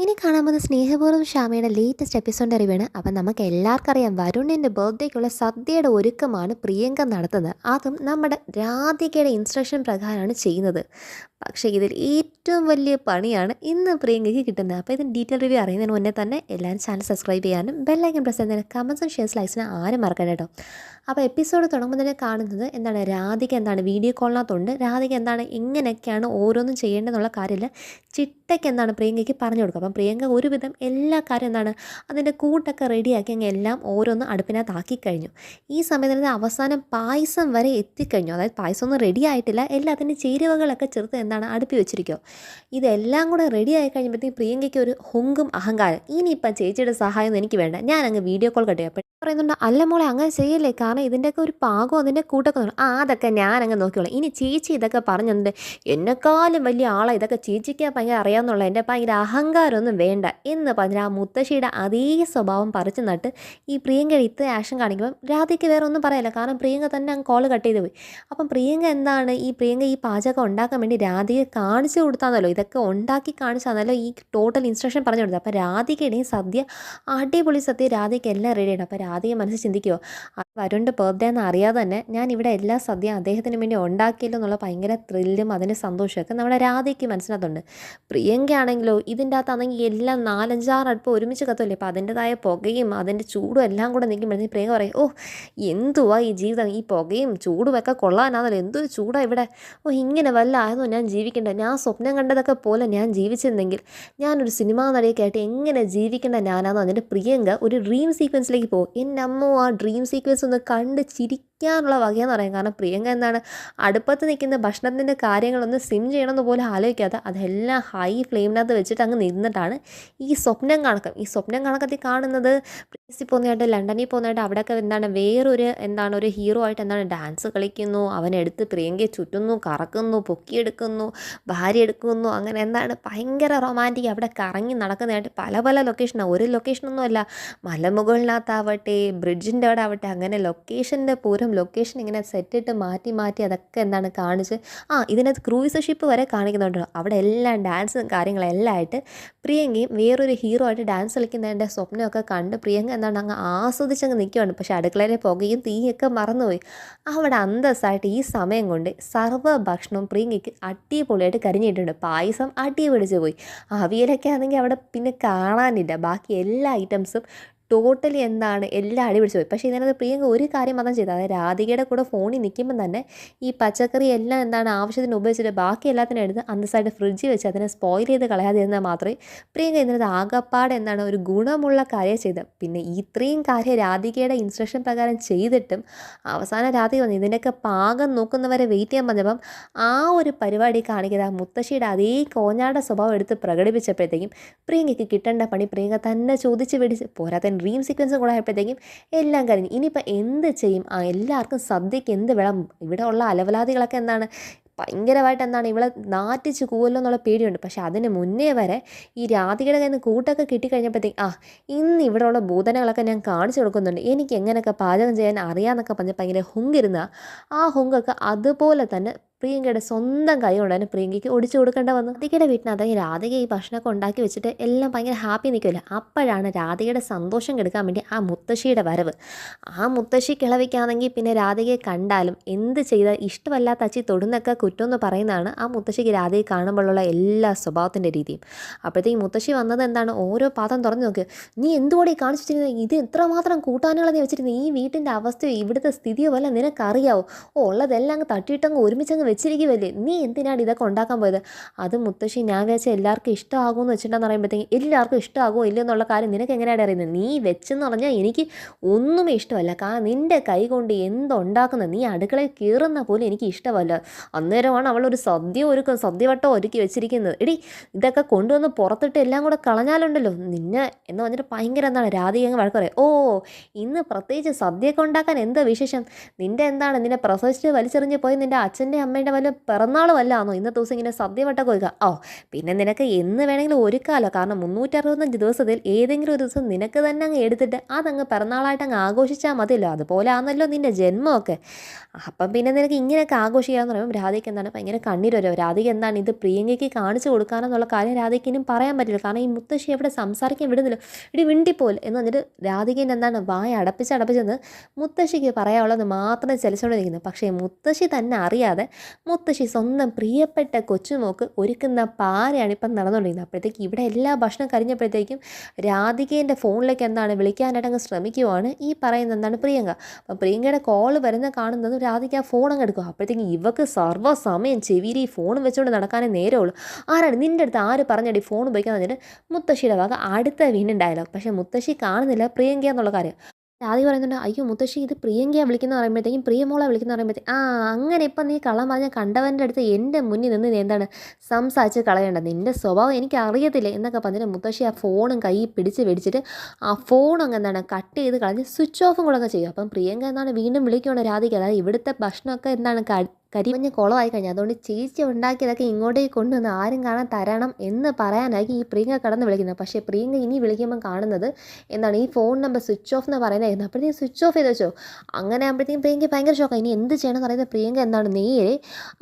ഇനി കാണാൻ പോകുന്ന സ്നേഹപൂർവ്വം ഷാമയുടെ ലേറ്റസ്റ്റ് എപ്പിസോഡിൻ്റെ അറിവാണ്. അപ്പം നമുക്ക് എല്ലാവർക്കും അറിയാം, വരുണിൻ്റെ ബർത്ത്ഡേക്കുള്ള സദ്യയുടെ ഒരുക്കമാണ് പ്രിയങ്ക നടത്തുന്നത്. അതും നമ്മുടെ രാധികയുടെ ഇൻസ്ട്രക്ഷൻ പ്രകാരമാണ് ചെയ്യുന്നത്. പക്ഷേ ഇതിൽ ഏറ്റവും വലിയ പണിയാണ് ഇന്ന് പ്രിയങ്കയ്ക്ക് കിട്ടുന്നത്. അപ്പോൾ ഇതിന് ഡീറ്റെയിൽ റിവ്യൂ അറിയുന്നതിന് മുന്നേ തന്നെ എല്ലാവരും ചാനൽ സബ്സ്ക്രൈബ് ചെയ്യാനും ബെല്ലൈക്കൻ പ്രസ് ചെയ്യുന്നതിന് കമൻസും ഷെയർസ് ലൈക്സിന് ആരും മറക്കണ്ട കേട്ടോ. അപ്പോൾ എപ്പിസോഡ് തുടങ്ങുമ്പോൾ തന്നെ കാണുന്നത് എന്താണ്, രാധിക എന്താണ് വീഡിയോ കോളിനകത്തുണ്ട്. രാധിക എന്താണ് ഇങ്ങനെയൊക്കെയാണ് ഓരോന്നും ചെയ്യേണ്ടതെന്നുള്ള കാര്യമില്ല, ചിട്ടയ്ക്ക് എന്താണ് പ്രിയങ്കയ്ക്ക് പറഞ്ഞു കൊടുക്കുക. അപ്പം പ്രിയങ്ക ഒരുവിധം എല്ലാ കാര്യം എന്താണ് അതിൻ്റെ കൂട്ടൊക്കെ റെഡിയാക്കി അങ്ങ് എല്ലാം ഓരോന്നും അടുപ്പിനകത്ത് ആക്കിക്കഴിഞ്ഞു. ഈ സമയത്ത് അവസാനം പായസം വരെ എത്തിക്കഴിഞ്ഞു. അതായത് പായസം ഒന്നും റെഡി ആയിട്ടില്ല, എല്ലാത്തിൻ്റെ ചേരുവകളൊക്കെ ചേർത്ത് എന്താണ് അടുപ്പി വെച്ചിരിക്കുമോ. ഇതെല്ലാം കൂടെ റെഡി ആയി കഴിയുമ്പോഴത്തേക്കും പ്രിയങ്കയ്ക്ക് ഒരു ഹുങ്കും അഹങ്കാരം. ഇനിയിപ്പം ചേച്ചിയുടെ സഹായം എനിക്ക് വേണ്ട, ഞാൻ അങ്ങ് വീഡിയോ കോൾ കട്ട് ചെയ്യാം. പറയുന്നുണ്ട്, അല്ല മോളെ അങ്ങനെ ചെയ്യല്ലേ, കാരണം ഇതിൻ്റെയൊക്കെ ഒരു പാകവും അതിൻ്റെ കൂട്ടൊക്കെ അതൊക്കെ ഞാനങ്ങ് നോക്കിയോളാം. ഇനി ചേച്ചി ഇതൊക്കെ പറഞ്ഞിട്ടുണ്ട്, എന്നെക്കാളും വലിയ ആളെ ഇതൊക്കെ ചേച്ചിക്ക് ഭയങ്കര അറിയാമെന്നുള്ള എൻ്റെ ഭയങ്കര അഹങ്കാരമൊന്നും വേണ്ട എന്ന് പറഞ്ഞാൽ ആ മുത്തശ്ശിയുടെ അതേ സ്വഭാവം പറിച്ചു നട്ട് ഈ പ്രിയങ്കയുടെ ഇത്ര ആക്ഷൻ കാണിക്കുമ്പം രാധിക്ക് വേറെ ഒന്നും പറയില്ല, കാരണം പ്രിയങ്ക തന്നെ അങ്ങ് കോൾ കട്ട് ചെയ്ത് പോയി. അപ്പം പ്രിയങ്ക എന്താണ് പ്രിയങ്ക ഈ പാചകം ഉണ്ടാക്കാൻ വേണ്ടി രാധികയെ കാണിച്ചു കൊടുത്താന്നല്ലോ, ഇതൊക്കെ ഉണ്ടാക്കി കാണിച്ചാന്നല്ലോ ഈ ടോട്ടൽ ഇൻസ്ട്രക്ഷൻ പറഞ്ഞു കൊടുത്തത്. അപ്പോൾ രാധികയുടെയും സദ്യ അടിപൊളി സദ്യ, രാധിക എല്ലാം റെഡിയാണ്. അപ്പോൾ രാധിക മനസ്സിൽ ചിന്തിക്കുമോ, വരുണിൻ്റെ ബർത്ത്ഡേ എന്ന് അറിയാതെ തന്നെ ഞാൻ ഇവിടെ എല്ലാ സദ്യ അദ്ദേഹത്തിന് വേണ്ടി ഉണ്ടാക്കിയല്ലോ എന്നുള്ള ഭയങ്കര ത്രില്ലും അതിൻ്റെ സന്തോഷമൊക്കെ നമ്മുടെ രാധിക്ക് മനസ്സിനകത്തുണ്ട്. പ്രിയങ്കയാണെങ്കിലോ ഇതിൻ്റെ അകത്താണെങ്കിൽ എല്ലാം 4-5-6 അടുപ്പ് ഒരുമിച്ച് കത്തുമല്ലേ, അപ്പോൾ അതിൻ്റെതായ പുകയും അതിൻ്റെ ചൂടും എല്ലാം കൂടെ നിൽക്കുമ്പോഴത്തേക്ക് പ്രിയങ്ക പറയും, ഓ എന്തുവാ ഈ ജീവിതം, ഈ പുകയും ചൂടുമൊക്കെ കൊള്ളാനാണല്ലോ, എന്തൊരു ചൂടാണ് ഇവിടെ, ഓ ഇങ്ങനെ വല്ല ആയിരുന്നു ഞാൻ ജീവിക്കേണ്ടത്, ഞാൻ സ്വപ്നം കണ്ടതൊക്കെ പോലെ ഞാൻ ജീവിച്ചിരുന്നെങ്കിൽ ഞാനൊരു സിനിമാ നടിയൊക്കെ ആയിട്ട് എങ്ങനെ ജീവിക്കേണ്ട ഞാനാണെന്ന് അതിൻ്റെ പ്രിയങ്ക ഒരു ഡ്രീം സീക്വൻസിലേക്ക് പോകും. എൻ്റെ അമ്മോ, ആ ഡ്രീം സീക്വൻസ് ഒന്ന് കണ്ട് ചിരിക്കാനുള്ള വകയെന്ന് പറയും. കാരണം പ്രിയങ്ക എന്താണ് അടുപ്പത്ത് നിൽക്കുന്ന ഭക്ഷണത്തിൻ്റെ കാര്യങ്ങളൊന്ന് സിം ചെയ്യണമെന്ന് പോലും ആലോചിക്കാതെ അതെല്ലാം ഹൈ ഫ്ലെയിമിനകത്ത് വെച്ചിട്ട് അങ്ങ് നിന്നിട്ടാണ് ഈ സ്വപ്നം കണക്കം. ഈ സ്വപ്നം കണക്കത്തിൽ കാണുന്നത് പ്രീസിൽ പോകുന്നതായിട്ട് ലണ്ടനിൽ പോകുന്നതായിട്ട് അവിടെയൊക്കെ എന്താണ് വേറൊരു എന്താണ് ഒരു ഹീറോ ആയിട്ട് എന്താണ് ഡാൻസ് കളിക്കുന്നു, അവനെടുത്ത് പ്രിയങ്കയെ ചുറ്റുന്നു, കറക്കുന്നു, പൊക്കിയെടുക്കുന്നു, ഭാര്യ എടുക്കുന്നു, അങ്ങനെ എന്താണ് ഭയങ്കര റൊമാൻറ്റിക് അവിടെ കറങ്ങി നടക്കുന്നതായിട്ട് പല പല ലൊക്കേഷനാണ്. ഒരു ലൊക്കേഷനൊന്നും അല്ല, മലമുകളിനകത്താവട്ടെ ബ്രിഡ്ജിൻ്റെ അവിടെ ആവട്ടെ, അങ്ങനെ ലൊക്കേഷൻ്റെ പൂരം ലൊക്കേഷൻ ഇങ്ങനെ സെറ്റിട്ട് മാറ്റി മാറ്റി അതൊക്കെ എന്താണ് കാണിച്ച് ഇതിനകത്ത് ക്രൂയിസ് ഷിപ്പ് വരെ കാണിക്കുന്നുണ്ടോ. അവിടെ എല്ലാം ഡാൻസും കാര്യങ്ങളെല്ലാം ആയിട്ട് പ്രിയങ്കയും വേറൊരു ഹീറോ ആയിട്ട് ഡാൻസ് കളിക്കുന്നതിൻ്റെ സ്വപ്നമൊക്കെ കണ്ട് പ്രിയങ്ക എന്താണ് അങ്ങ് ആസ്വദിച്ചങ്ങ് നിൽക്കുകയാണ്. പക്ഷേ അടുക്കളയിലെ പുകയും തീയൊക്കെ മറന്നുപോയി. അവിടെ അന്തസ്സായിട്ട് ഈ സമയം കൊണ്ട് സർവ്വ ഭക്ഷണവും പ്രിയങ്കയ്ക്ക് അടിപൊളിയായിട്ട് കരിഞ്ഞിട്ടുണ്ട്. പായസം അടി പിടിച്ച് പോയി, അവിയലൊക്കെ ആണെങ്കിൽ അവിടെ പിന്നെ കാണാനില്ല, ബാക്കി എല്ലാ ഐറ്റംസും ടോട്ടലി എന്താണ് എല്ലാം അടിപിടിച്ച് പോയി. പക്ഷേ ഇതിനകത്ത് പ്രിയങ്ക ഒരു കാര്യം മാത്രം ചെയ്തത്, അതായത് രാധികയുടെ കൂടെ ഫോണിൽ നിൽക്കുമ്പം തന്നെ ഈ പച്ചക്കറി എല്ലാം എന്താണ് ആവശ്യത്തിന് ഉപയോഗിച്ചിട്ട് ബാക്കി എല്ലാത്തിനും എടുത്ത് അന്തസ്സായിട്ട് ഫ്രിഡ്ജിൽ വെച്ച് അതിനെ സ്പോയിൽ ചെയ്ത് കളയാതിരുന്നാൽ മാത്രമേ പ്രിയങ്ക ഇതിനകത്ത് ആകപ്പാടെ എന്താണ് ഒരു ഗുണമുള്ള കാര്യം ചെയ്തത്. പിന്നെ ഇത്രയും കാര്യം രാധികയുടെ ഇൻസ്ട്രക്ഷൻ പ്രകാരം ചെയ്തിട്ടും അവസാനം രാധിക വന്നു ഇതിൻ്റെയൊക്കെ പാകം നോക്കുന്നവരെ വെയിറ്റ് ചെയ്യാൻ പറഞ്ഞപ്പം ആ ഒരു പരിപാടി കാണിക്കുന്നത് ആ മുത്തശ്ശിയുടെ അതേ കോഞ്ഞാട സ്വഭാവം എടുത്ത് പ്രകടിപ്പിച്ചപ്പോഴത്തേക്കും പ്രിയങ്കയ്ക്ക് കിട്ടേണ്ട പണി പ്രിയങ്ക തന്നെ ചോദിച്ച് പിടിച്ച് പോരാത്ത ഡ്രീം സീക്വൻസും കൂടെ ആയപ്പോഴത്തേക്കും എല്ലാം കഴിഞ്ഞു. ഇനിയിപ്പോൾ എന്ത് ചെയ്യും, എല്ലാവർക്കും സദ്യക്ക് എന്ത് വേണം, ഇവിടെ ഉള്ള അലവലാദികളൊക്കെ എന്താണ് ഭയങ്കരമായിട്ട് എന്താണ് ഇവളെ നാറ്റിച്ച് കൂവല്ലോ എന്നുള്ള പേടിയുണ്ട്. പക്ഷേ അതിന് മുന്നേ വരെ ഈ രാധികയുടെ കയ്യിൽ നിന്ന് കൂട്ടൊക്കെ കിട്ടിക്കഴിഞ്ഞപ്പോഴത്തേക്ക് ഇന്ന് ഇവിടെ ഉള്ള ഭൂതനകളൊക്കെ ഞാൻ കാണിച്ചു കൊടുക്കുന്നുണ്ട്, എനിക്ക് എങ്ങനെയൊക്കെ പാചകം ചെയ്യാൻ അറിയാമെന്നൊക്കെ പറഞ്ഞ് ഭയങ്കര ഹുങ്കിരുന്ന ആ ഹുങ്കൊക്കെ അതുപോലെ തന്നെ പ്രിയങ്കയുടെ സ്വന്തം കൈ കൊണ്ട് തന്നെ പ്രിയങ്കയ്ക്ക് ഒടിച്ചു കൊടുക്കേണ്ട വന്നു. രാധികയുടെ വീട്ടിനകത്ത് രാധിക ഈ ഭക്ഷണമൊക്കെ ഉണ്ടാക്കി വെച്ചിട്ട് എല്ലാം ഭയങ്കര ഹാപ്പി നിൽക്കില്ല. അപ്പോഴാണ് രാധികയുടെ സന്തോഷം കെടുക്കാൻ വേണ്ടി ആ മുത്തശ്ശിയുടെ വരവ്. ആ മുത്തശ്ശി കിളവിക്കാണെങ്കിൽ പിന്നെ രാധികയെ കണ്ടാലും എന്ത് ചെയ്താൽ ഇഷ്ടമല്ലാത്ത അച്ചി തൊടുന്നൊക്കെ കുറ്റമെന്ന് പറയുന്നതാണ് ആ മുത്തശ്ശിക്ക് രാധികയെ കാണുമ്പോഴുള്ള എല്ലാ സ്വഭാവത്തിൻ്റെ രീതിയും. അപ്പോഴത്തേക്ക് മുത്തശ്ശി വന്നത് എന്താണ്, ഓരോ പാത്രം തുറന്നു നോക്കുക, നീ എന്തുകൂടി കാണിച്ചു വെച്ചിരുന്നത്, ഇത് എത്രമാത്രം കൂട്ടാനുകളെ നീ വെച്ചിരുന്നത്, ഈ വീട്ടിൻ്റെ അവസ്ഥയോ ഇവിടുത്തെ സ്ഥിതിയോ വല്ല നിനക്കറിയാവോ, ഉള്ളതെല്ലാം അങ്ങ് തട്ടിയിട്ടങ്ങ് ഒരുമിച്ചങ്ങ് വെച്ചിരിക്കുമല്ലേ, നീ എന്തിനാണ് ഇതൊക്കെ ഉണ്ടാക്കാൻ പോയത്. അത് മുത്തശ്ശി ഞാൻ വിചാരിച്ച എല്ലാവർക്കും ഇഷ്ടമാകുമെന്ന് വെച്ചിട്ടുണ്ടെന്ന് പറയുമ്പോഴത്തേക്കും എല്ലാവർക്കും ഇഷ്ടമാകുമോ ഇല്ലയോ എന്നുള്ള കാര്യം നിനക്ക് എങ്ങനെയാണ് അറിയുന്നത്, നീ വെച്ചെന്ന് പറഞ്ഞാൽ എനിക്ക് ഒന്നും ഇഷ്ടമല്ല, കാരണം നിൻ്റെ കൈ കൊണ്ട് എന്തുണ്ടാക്കുന്നത്, നീ അടുക്കളയിൽ കയറുന്ന പോലും എനിക്ക് ഇഷ്ടമല്ല. അന്നേരമാണ് അവളൊരു സദ്യവട്ടം ഒരുക്കി വെച്ചിരിക്കുന്നത്. എടി ഇതൊക്കെ കൊണ്ടുവന്ന് പുറത്തിട്ട് എല്ലാം കൂടെ കളഞ്ഞാലുണ്ടല്ലോ നിന്നെ എന്ന് പറഞ്ഞിട്ട് ഭയങ്കര എന്താണ് രാധിക അങ്ങ് വഴക്ക് പറയും. ഇന്ന് പ്രത്യേകിച്ച് സദ്യയൊക്കെ ഉണ്ടാക്കാൻ എന്താ വിശേഷം, നിൻ്റെ എന്താണ് നിന്നെ പ്രസവിച്ചിട്ട് വലിച്ചെറിഞ്ഞ് പോയി നിൻ്റെ അച്ഛൻ്റെ അമ്മ അതിൻ്റെ വല്ല പിറന്നാളും അല്ലാന്നോ ഇന്നത്തെ ദിവസം ഇങ്ങനെ സദ്യവട്ടൊക്കെ ഒരുക്കുക? ഓ പിന്നെ നിനക്ക് എന്ന് വേണമെങ്കിലും ഒരുക്കാമല്ലോ. കാരണം 365 ദിവസത്തിൽ ഏതെങ്കിലും ഒരു ദിവസം നിനക്ക് തന്നെ അങ്ങ് എടുത്തിട്ട് അതങ്ങ് പിറന്നാളായിട്ട് അങ്ങ് ആഘോഷിച്ചാൽ മതിയല്ലോ. അതുപോലെ ആണല്ലോ നിൻ്റെ ജന്മമൊക്കെ. അപ്പം പിന്നെ നിനക്ക് ഇങ്ങനെയൊക്കെ ആഘോഷിക്കാമെന്ന് പറയുമ്പോൾ രാധിക എന്താണ് ഭയങ്കര കണ്ണീര് വരുമോ. രാധിക എന്താണ് ഇത് പ്രിയങ്കയ്ക്ക് കാണിച്ചു കൊടുക്കാനെന്നുള്ള കാര്യം രാധികയ്ക്ക് ഇനിയും പറയാൻ പറ്റില്ല. കാരണം ഈ മുത്തശ്ശി എവിടെ സംസാരിക്കാൻ വിടുന്നില്ല. ഇടി മിണ്ടിപ്പോൽ എന്ന് പറഞ്ഞിട്ട് രാധികേൻ്റെ എന്താണ് വായ അടപ്പിച്ചെന്ന് മുത്തശ്ശിക്ക് പറയാനുള്ളത് മാത്രം ചലിച്ചുകൊണ്ട് നിൽക്കുന്നത്. പക്ഷേ മുത്തശ്ശി തന്നെ അറിയാതെ മുത്തശ്ശി സ്വന്തം പ്രിയപ്പെട്ട കൊച്ചുമോക്ക് ഒരുക്കുന്ന പാരയാണ് ഇപ്പം നടന്നുകൊണ്ടിരിക്കുന്നത്. അപ്പോഴത്തേക്ക് ഇവിടെ എല്ലാ ഭക്ഷണം കഴിഞ്ഞപ്പോഴത്തേക്കും രാധികേൻ്റെ ഫോണിലേക്ക് എന്താണ് വിളിക്കാനായിട്ട് അങ്ങ് ശ്രമിക്കുവാണ് ഈ പറയുന്നത് എന്താണ് പ്രിയങ്ക. അപ്പം പ്രിയങ്കയുടെ കോൾ വരുന്ന കാണുന്നത് രാധിക ആ ഫോൺ അങ്ങ് എടുക്കുക. അപ്പോഴത്തേക്കും ഇവക്ക് സർവ്വസമയം ചെവിയിൽ ഈ ഫോൺ വെച്ചുകൊണ്ട് നടക്കാനേ നേരമുള്ളൂ. ആരാണ് നിൻ്റെ അടുത്ത് ആര് പറഞ്ഞടി ഫോൺ ഉപയോഗിക്കാൻ പറഞ്ഞിട്ട് മുത്തശ്ശിയുടെ വക അടുത്ത വീണ്ടും ഡയലോഗ്. പക്ഷേ മുത്തശ്ശി കാണുന്നില്ല പ്രിയങ്ക എന്നുള്ള കാര്യം. രാധിക പറയുന്നുണ്ട്, അയ്യോ മുത്തശ്ശി ഇത് പ്രിയങ്കയാണ് വിളിക്കുന്ന പറയുമ്പോഴത്തേക്കും പ്രിയമോളെ വിളിക്കുന്ന പറയുമ്പോഴത്തേക്കും അങ്ങനെ ഇപ്പം നീ കള്ളം പറഞ്ഞ കണ്ടവൻ്റെ അടുത്ത് എൻ്റെ മുന്നിൽ നിന്ന് നീ എന്താണ് സംസാരിച്ച് കളയേണ്ടത്, നിൻ്റെ സ്വഭാവം എനിക്ക് അറിയത്തില്ല എന്നൊക്കെ പറഞ്ഞിട്ട് മുത്തശ്ശി ആ ഫോണും കൈ പിടിച്ച് മേടിച്ചിട്ട് ആ ഫോൺ അങ്ങ് എന്താണ് കട്ട് ചെയ്ത് കളഞ്ഞ് സ്വിച്ച് ഓഫും കൂടെ അങ്ങ് ചെയ്യും. അപ്പം പ്രിയങ്ക എന്താണ് വീണ്ടും വിളിക്കുകയാണ് രാധിക. അതായത് ഇവിടുത്തെ ഭക്ഷണമൊക്കെ എന്താണ് കരിമഞ്ഞ് കുളമായി കഴിഞ്ഞു. അതുകൊണ്ട് ചേച്ചി ഉണ്ടാക്കിയതൊക്കെ ഇങ്ങോട്ടേക്ക് കൊണ്ടുവന്ന് ആരും കാണാൻ തരണം എന്ന് പറയാനായിരിക്കും ഈ പ്രിയങ്ക കടന്ന് വിളിക്കുന്നത്. പക്ഷേ പ്രിയങ്ക ഇനി വിളിക്കുമ്പോൾ കാണുന്നത് എന്താണ് ഈ ഫോൺ നമ്പർ സ്വിച്ച് ഓഫ് എന്ന് പറയുന്നതായിരുന്നു. അപ്പോഴത്തേക്കും സ്വിച്ച് ഓഫ് ചെയ്ത് വെച്ചോ. അങ്ങനെ ആകുമ്പോഴത്തേക്കും പ്രിയങ്ക ഭയങ്കര ഷോക്കാണ്. ഇനി എന്ത് ചെയ്യണമെന്ന് പറയുന്നത് പ്രിയങ്ക എന്താണ് നേരെ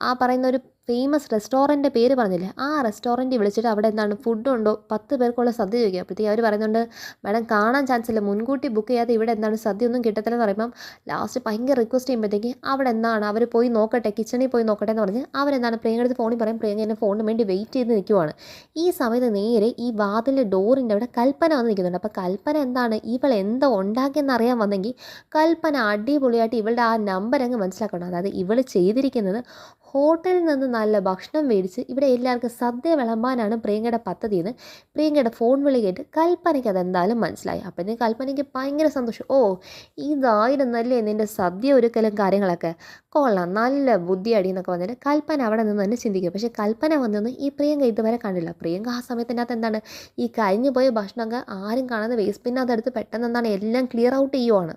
ആ പറയുന്ന ഒരു ഫേമസ് റെസ്റ്റോറൻറ്റിൻ്റെ പേര് പറഞ്ഞില്ലേ, ആ റെസ്റ്റോറൻറ്റിൽ വിളിച്ചിട്ട് അവിടെ എന്താണ് ഫുഡുണ്ടോ 10 പേർക്കുള്ള സദ്യ ചോദിക്കുക. അപ്പോഴത്തേക്കും അവർ പറയുന്നുണ്ട് മാഡം കാണാൻ ചാൻസ് ഇല്ല, മുൻകൂട്ടി ബുക്ക് ചെയ്യാതെ ഇവിടെ എന്താണ് സദ്യ ഒന്നും കിട്ടത്തില്ലെന്ന് പറയുമ്പം ലാസ്റ്റ് ഭയങ്കര റിക്വസ്റ്റ് ചെയ്യുമ്പോഴത്തേക്ക് അവിടെ എന്താണ് അവർ പോയി നോക്കട്ടെ, കിച്ചണിൽ പോയി നോക്കട്ടെ എന്ന് പറഞ്ഞ് അവരെന്താണ് പ്രിയങ്ക അടുത്ത് ഫോണിൽ പറയും. പ്രിയങ്ക എന്നെ ഫോണിന് വേണ്ടി വെയിറ്റ് ചെയ്ത് നിൽക്കുവാണ്. ഈ സമയത്ത് നേരെ ഈ വാതിലിൻ്റെ ഡോറിൻ്റെ അവിടെ കൽപ്പന വന്ന് നിൽക്കുന്നുണ്ട്. അപ്പോൾ കൽപ്പന എന്താണ് ഇവൾ എന്തോ ഉണ്ടാക്കിയെന്ന് അറിയാൻ വന്നെങ്കിൽ കൽപ്പന അടിപൊളിയായിട്ട് ഇവളുടെ ആ നമ്പർ അങ്ങ് മനസ്സിലാക്കണം. അതായത് ഇവൾ ചെയ്തിരിക്കുന്നത് ഹോട്ടലിൽ നിന്ന് നല്ല ഭക്ഷണം മേടിച്ച് ഇവിടെ എല്ലാവർക്കും സദ്യ വിളമ്പാനാണ് പ്രിയങ്കയുടെ പദ്ധതി എന്ന് പ്രിയങ്കയുടെ ഫോൺ വിളി കേട്ട് കൽപ്പനയ്ക്ക് അതെന്തായാലും മനസ്സിലായി. അപ്പം കൽപ്പനയ്ക്ക് ഭയങ്കര സന്തോഷം. ഓ ഇതായിരുന്നല്ലേ നിൻ്റെ സദ്യ ഒരുക്കലും കാര്യങ്ങളൊക്കെ, കൊള്ളാം നല്ല ബുദ്ധിയടി എന്നൊക്കെ പറഞ്ഞിട്ട് കൽപ്പന അവിടെ നിന്ന് തന്നെ ചിന്തിക്കും. പക്ഷേ കൽപ്പന വന്നൊന്നും ഈ പ്രിയങ്ക ഇതുവരെ കണ്ടില്ല. പ്രിയങ്ക ആ സമയത്തിനകത്ത് എന്താണ് ഈ കഴിഞ്ഞു പോയ ഭക്ഷണമൊക്കെ ആരും കാണാതെ വേസ്റ്റ് പിന്നകത്ത് എടുത്ത് പെട്ടെന്ന് എന്താണ് എല്ലാം ക്ലിയർ ഔട്ട് ചെയ്യുവാണ്.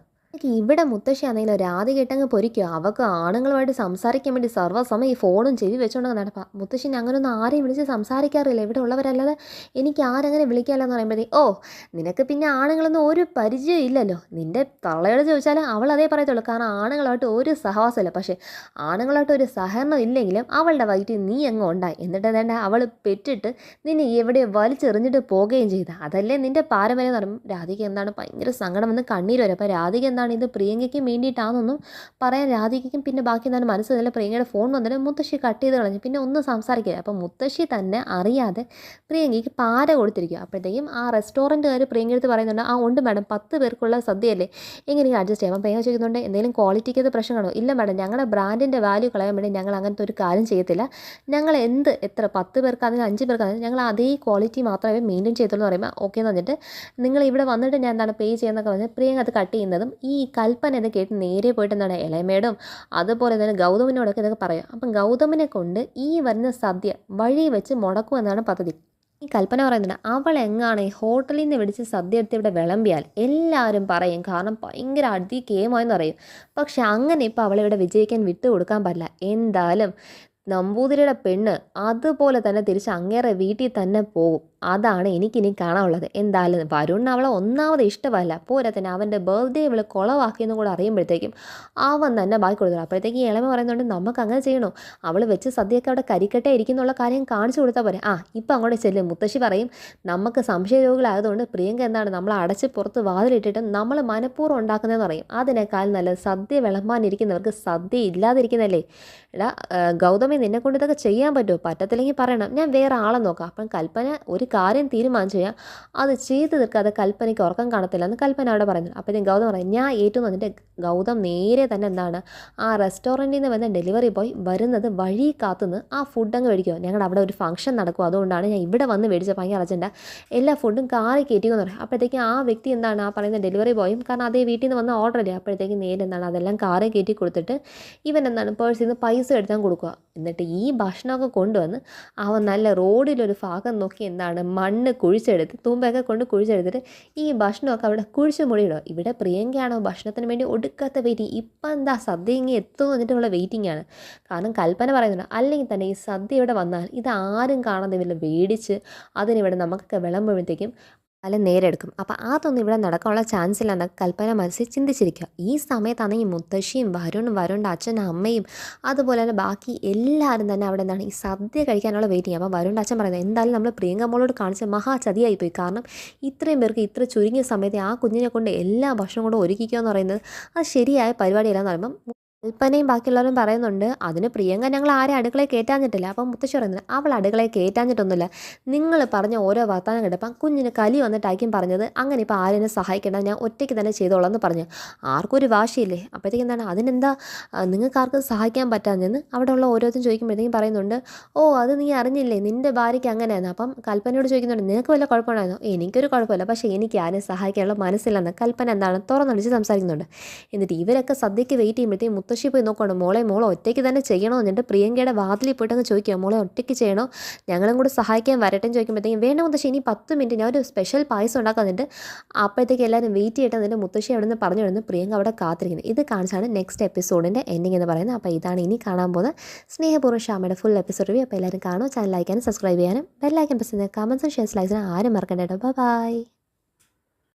ഇവിടെ മുത്തശ്ശിയാണെങ്കിലും രാധിക ഇട്ടങ്ങ് പൊരിക്കുക. അവൾക്ക് ആണുങ്ങളുമായിട്ട് സംസാരിക്കാൻ വേണ്ടി സർവ്വസമയം ഈ ഫോണും ചെവി വെച്ചുകൊണ്ടങ്ങ് നടപ്പാം. മുത്തശ്ശി അങ്ങനൊന്നും ആരെയും വിളിച്ച് സംസാരിക്കാറില്ല, ഇവിടെ ഉള്ളവരല്ലാതെ എനിക്ക് ആരങ്ങനെ വിളിക്കാമല്ലോ എന്ന് ഓ നിനക്ക് പിന്നെ ആണുങ്ങളൊന്നും ഒരു പരിചയം ഇല്ലല്ലോ. നിൻ്റെ തള്ളയോട് ചോദിച്ചാൽ അവൾ അതേ പറയത്തുള്ളൂ. കാരണം ആണുങ്ങളായിട്ട് ഒരു സഹവാസമില്ല. പക്ഷേ ആണുങ്ങളായിട്ട് ഒരു സഹകരണം ഇല്ലെങ്കിലും അവളുടെ വയറ്റിൽ നീ അങ്ങ് ഉണ്ടായി. എന്നിട്ട് വേണ്ട അവൾ പെറ്റിട്ട് നിന്നെ എവിടെ വലിച്ചെറിഞ്ഞിട്ട് പോവുകയും ചെയ്ത അതല്ലേ നിൻ്റെ പാരമ്പര്യം എന്ന് പറയുമ്പോൾ രാധിക എന്താണ് ഭയങ്കര സങ്കടം വന്ന് കണ്ണീര് വരും. അപ്പോൾ രാധിക എന്താണ് ഇത് പ്രിയങ്കയ്ക്കും വേണ്ടിയിട്ടാണെന്നൊന്നും പറയാൻ രാധികയ്ക്കും പിന്നെ ബാക്കി എന്താണ് മനസ്സിലല്ല. പ്രിയങ്കയുടെ ഫോൺ വന്നിട്ട് മുത്തശ്ശി കട്ട് ചെയ്ത് കളഞ്ഞു. പിന്നെ ഒന്നും സംസാരിക്കില്ല. അപ്പം മുത്തശ്ശി തന്നെ അറിയാതെ പ്രിയങ്കയ്ക്ക് പാര കൊടുത്തിരിക്കുക. അപ്പോഴത്തേക്കും ആ റെസ്റ്റോറൻറ്റുകാർ പ്രിയങ്ക അടുത്ത് പറയുന്നുണ്ട്, ആ ഉണ്ട് മാഡം 10 പേർക്കുള്ള സദ്യയല്ലേ, എങ്ങനെയും അഡ്ജസ്റ്റ് ചെയ്യാം. അപ്പം പ്രിയങ്ക ചോദിക്കുന്നുണ്ട് എന്തെങ്കിലും ക്വാളിറ്റിക്ക് അത് പ്രശ്നം കാണോ? ഇല്ല മാഡം, ഞങ്ങളുടെ ബ്രാൻഡിൻ്റെ വാല്യൂ കളയാൻ വേണ്ടി ഞങ്ങൾ അങ്ങനത്തെ ഒരു കാര്യം ചെയ്യത്തില്ല. ഞങ്ങൾ എത്ര 10 പേർക്കാണെങ്കിലും 5 പേർക്കാണെങ്കിലും ഞങ്ങൾ അതേ ക്വാളിറ്റി മാത്രമേ മെയിൻറ്റെയിൻ ചെയ്യത്തുള്ളൂ എന്ന് പറയുമ്പോൾ ഓക്കെ എന്ന് പറഞ്ഞിട്ട് നിങ്ങൾ ഇവിടെ വന്നിട്ട് ഞാൻ എന്താണ് പേ ചെയ്യുന്നതൊക്കെ പറഞ്ഞ് പ്രിയങ്ക അത് കട്ട് ചെയ്യുന്നതും ഈ കൽപ്പന ഇത് കേട്ട് നേരെ പോയിട്ട് എന്താണ് ഇളയമേടും അതുപോലെ തന്നെ ഗൗതമിനോടൊക്കെ ഇതൊക്കെ പറയാം. അപ്പം ഗൗതമിനെ കൊണ്ട് ഈ വരുന്ന സദ്യ വഴി വെച്ച് മുടക്കും എന്നാണ് പദ്ധതി. ഈ കൽപ്പന പറയുന്നുണ്ട് അവൾ എങ്ങാണ് ഈ ഹോട്ടലിൽ നിന്ന് പിടിച്ച് സദ്യ എടുത്ത് ഇവിടെ വിളമ്പിയാൽ എല്ലാവരും പറയും, കാരണം ഭയങ്കര അടി കേമായെന്ന് പറയും. പക്ഷെ അങ്ങനെ ഇപ്പോൾ അവളിവിടെ വിജയിക്കാൻ വിട്ടു കൊടുക്കാൻ പറ്റില്ല. എന്തായാലും നമ്പൂതിരിയുടെ പെണ്ണ് അതുപോലെ തന്നെ തിരിച്ച് അങ്ങേറെ വീട്ടിൽ തന്നെ പോകും. അതാണ് എനിക്കിനി കാണാനുള്ളത്. എന്തായാലും വരുൺ അവളെ ഒന്നാമത് ഇഷ്ടമല്ല, പോരാത്തന്നെ അവൻ്റെ ബർത്ത്ഡേ ഇവള് കുളവാക്കിയെന്നും കൂടെ അറിയുമ്പോഴത്തേക്കും അവൻ തന്നെ ബാക്കി കൊടുത്തു. അപ്പോഴത്തേക്ക് ഇളമ പറയുന്നുണ്ട് നമുക്ക് അങ്ങനെ ചെയ്യണോ, അവൾ വെച്ച് സദ്യയൊക്കെ അവിടെ കരിക്കട്ടെ ഇരിക്കുന്നുള്ള കാര്യം കാണിച്ചു കൊടുത്താൽ പോരെ. ഇപ്പം അങ്ങോട്ട് ചെല്ലും. മുത്തശ്ശി പറയും നമുക്ക് സംശയരോഗികളായതുകൊണ്ട് പ്രിയങ്ക എന്താണ് നമ്മളെ അടച്ച് പുറത്ത് വാതിലിട്ടിട്ട് നമ്മൾ മനഃപൂർവ്വം ഉണ്ടാക്കുന്നതെന്ന് പറയും. അതിനേക്കാൾ നല്ല സദ്യ വിളമ്പാനിരിക്കുന്നവർക്ക് സദ്യ ഇല്ലാതിരിക്കുന്നതല്ലേ. എടാ ഗൗതമി നിന്നെ കൊണ്ട് ഇതൊക്കെ ചെയ്യാൻ പറ്റുമോ? പറ്റത്തില്ലെങ്കിൽ പറയണം, ഞാൻ വേറെ ആളെ നോക്കാം. അപ്പം കൽപ്പന ഒരു കാര്യം തീരുമാനിച്ചു കഴിഞ്ഞാൽ അത് ചെയ്ത് തീർക്കാതെ കൽപ്പനയ്ക്ക് ഉറക്കം കാണത്തില്ല എന്ന് കൽപ്പന അവിടെ പറയുന്നത്. അപ്പോൾ ഗൗതം പറയും ഞാൻ ഏറ്റവും വന്നിട്ട് ഗൗതം നേരെ തന്നെ എന്താണ് ആ റെസ്റ്റോറൻറ്റിൽ നിന്ന് വന്ന ഡെലിവറി ബോയ് വരുന്നത് വഴി കാത്തുനിന്ന് ആ ഫുഡ് അങ്ങ് മേടിക്കുമോ, ഞങ്ങളുടെ അവിടെ ഒരു ഫംഗ്ഷൻ നടക്കും, അതുകൊണ്ടാണ് ഞാൻ ഇവിടെ വന്ന് മേടിച്ച ഭയങ്കര അർജൻറ്റാ, എല്ലാ ഫുഡും കാറി കയറ്റിക്കുമെന്ന് പറയും. അപ്പോഴത്തേക്കും ആ വ്യക്തി എന്താണ് ആ പറയുന്ന ഡെലിവറി ബോയും, കാരണം അതേ വീട്ടിൽ നിന്ന് വന്ന ഓർഡർ അല്ലേ, അപ്പോഴത്തേക്കും നേരെ എന്താണ് അതെല്ലാം കാറി കയറ്റി കൊടുത്തിട്ട് ഇവൻ എന്താണ് പേഴ്സിൽ നിന്ന് പൈസ എടുത്താൽ കൊടുക്കുക. എന്നിട്ട് ഈ ഭക്ഷണമൊക്കെ കൊണ്ടുവന്ന് അവൻ നല്ല റോഡിലൊരു ഭാഗം നോക്കി എന്താണ് മണ്ണ് കുഴിച്ചെടുത്ത് തുമ്പയൊക്കെ കൊണ്ട് കുഴിച്ചെടുത്തിട്ട് ഈ ഭക്ഷണമൊക്കെ അവിടെ കുഴിച്ച് മുടിയിടുക. ഇവിടെ പ്രിയങ്കയാണോ ഭക്ഷണത്തിന് വേണ്ടി ഒടുക്കാത്ത വെയിറ്റിംഗ്. ഇപ്പം എന്താ സദ്യ ഇങ്ങനെ എത്തും എന്നിട്ടുള്ള വെയിറ്റിംഗ് ആണ്. കാരണം കൽപ്പന പറയുന്നുണ്ട് അല്ലെങ്കിൽ തന്നെ ഈ സദ്യ ഇവിടെ വന്നാൽ ഇത് ആരും കാണാതെ ഇവർ മേടിച്ച് അതിനിവിടെ നമുക്കൊക്കെ വിളമ്പുമ്പോഴത്തേക്കും അല്ല നേരെ എടുക്കും. അപ്പോൾ അതൊന്നും ഇവിടെ നടക്കാനുള്ള ചാൻസ് ഇല്ലെന്ന് കൽപ്പന മനസ്സിൽ ചിന്തിച്ചിരിക്കുക. ഈ സമയത്താണ് ഈ മുത്തശ്ശിയും വരുണിൻ്റെ അച്ഛനും അമ്മയും അതുപോലെ തന്നെ ബാക്കി എല്ലാവരും തന്നെ അവിടെ എന്താണ് ഈ സദ്യ കഴിക്കാനുള്ള വെയിറ്റിംഗ്. അപ്പോൾ വരുണിൻ്റെ അച്ഛൻ പറയുന്നത് എന്തായാലും നമ്മൾ പ്രിയങ്ക മോളോട് കാണിച്ച മഹാ ചതിയായിപ്പോയി. കാരണം ഇത്രയും പേർക്ക് ഇത്ര ചുരുങ്ങിയ സമയത്ത് ആ കുഞ്ഞിനെ കൊണ്ട് എല്ലാ ഭക്ഷണം കൊണ്ട് ഒരുക്കിക്കുക എന്ന് പറയുന്നത് അത് ശരിയായ പരിപാടിയല്ലെന്ന് പറയുമ്പം കൽപ്പനയും ബാക്കിയുള്ളവരും പറയുന്നുണ്ട് അതിന് പ്രിയങ്ക ഞങ്ങൾ ആരെ അടുക്കളയിൽ കയറ്റാഞ്ഞിട്ടില്ല. അപ്പം മുത്തശ്ശി പറയുന്നത് അവൾ അടുക്കളയിൽ കയറ്റാഞ്ഞിട്ടൊന്നുമില്ല. നിങ്ങൾ പറഞ്ഞ ഓരോ വർത്തമാനം കേട്ടപ്പം കുഞ്ഞിന് കലി വന്നിട്ടായിരിക്കും പറഞ്ഞത് അങ്ങനെ ഇപ്പോൾ ആരെയും സഹായിക്കേണ്ട ഞാൻ ഒറ്റയ്ക്ക് തന്നെ ചെയ്തോളാം എന്ന് പറഞ്ഞു. ആർക്കും ഒരു വാശിയില്ലേ. അപ്പോഴത്തേക്കും എന്താണ് അതിനെന്താ നിങ്ങൾക്ക് ആർക്കും സഹായിക്കാൻ പറ്റാഞ്ഞെന്ന് അവിടെ ഉള്ള ഓരോരുത്തരും ചോദിക്കുമ്പോഴത്തേക്കും പറയുന്നുണ്ട് ഓ അത് നീ അറിഞ്ഞില്ലേ നിൻ്റെ ഭാര്യയ്ക്ക് അങ്ങനെയാണ്. അപ്പം കൽപ്പനയോട് ചോദിക്കുന്നുണ്ട് നിനക്ക് വല്ല കുഴപ്പമുണ്ടായിരുന്നോ. എനിക്കൊരു കുഴപ്പമില്ല പക്ഷേ എനിക്ക് ആരെയും സഹായിക്കാനുള്ള മനസ്സില്ലെന്ന് കൽപ്പന എന്താണ് തുറന്നടിച്ച് സംസാരിക്കുന്നുണ്ട്. എന്നിട്ട് ഇവരൊക്കെ സദ്യയ്ക്ക് വെയിറ്റ് ചെയ്യുമ്പോഴത്തേക്കും മുത്തശ്ശി പോയി നോക്കണം മോളെ ഒറ്റയ്ക്ക് തന്നെ ചെയ്യണോ എന്നിട്ട് പ്രിയങ്കയുടെ വാതിലിൽ പോയിട്ട് അങ്ങ് ചോദിക്കുക മോളെ ഒറ്റയ്ക്ക് ചെയ്യണോ ഞങ്ങളും കൂടെ സഹായിക്കാൻ വരട്ടെ എന്ന് ചോദിക്കുമ്പോഴത്തേക്കും വേണ്ട മുത്തശ്ശി ഇനി 10 മിനിറ്റ് ഞാൻ ഒരു സ്പെഷ്യൽ പായസം ഉണ്ടാക്കുന്നുണ്ട് അപ്പോഴത്തേക്ക് എല്ലാവരും വെയിറ്റ് ചെയ്തിട്ട് എന്നിട്ട് മുത്തശ്ശി അവിടെ നിന്ന് പറഞ്ഞു വിടുന്നു പ്രിയങ്ക അവിടെ കാത്തിരിക്കുന്നത്. ഇത് കാണിച്ചാണ് നെക്സ്റ്റ് എപ്പിസോഡിൻ്റെ എൻഡിങ് എന്ന് പറയുന്നത്. അപ്പോൾ ഇതാണ് ഇനി കാണാൻ പോകുന്ന സ്നേഹപൂർവ്വം ഷാമയുടെ ഫുൾ എപ്പിസോഡ് റിവ്യൂ. അപ്പോൾ എല്ലാവരും കാണും ചാനൽ ലൈക്കാനും സബ്സ്ക്രൈബ് ചെയ്യാനും ബെല്ലൈക്കൻ പ്രസ് ചെയ്യുന്ന കമൻസും ഷെയർസ് ലൈക്സിനും ആരും മറക്കണ്ട കേട്ടോ. ബൈ.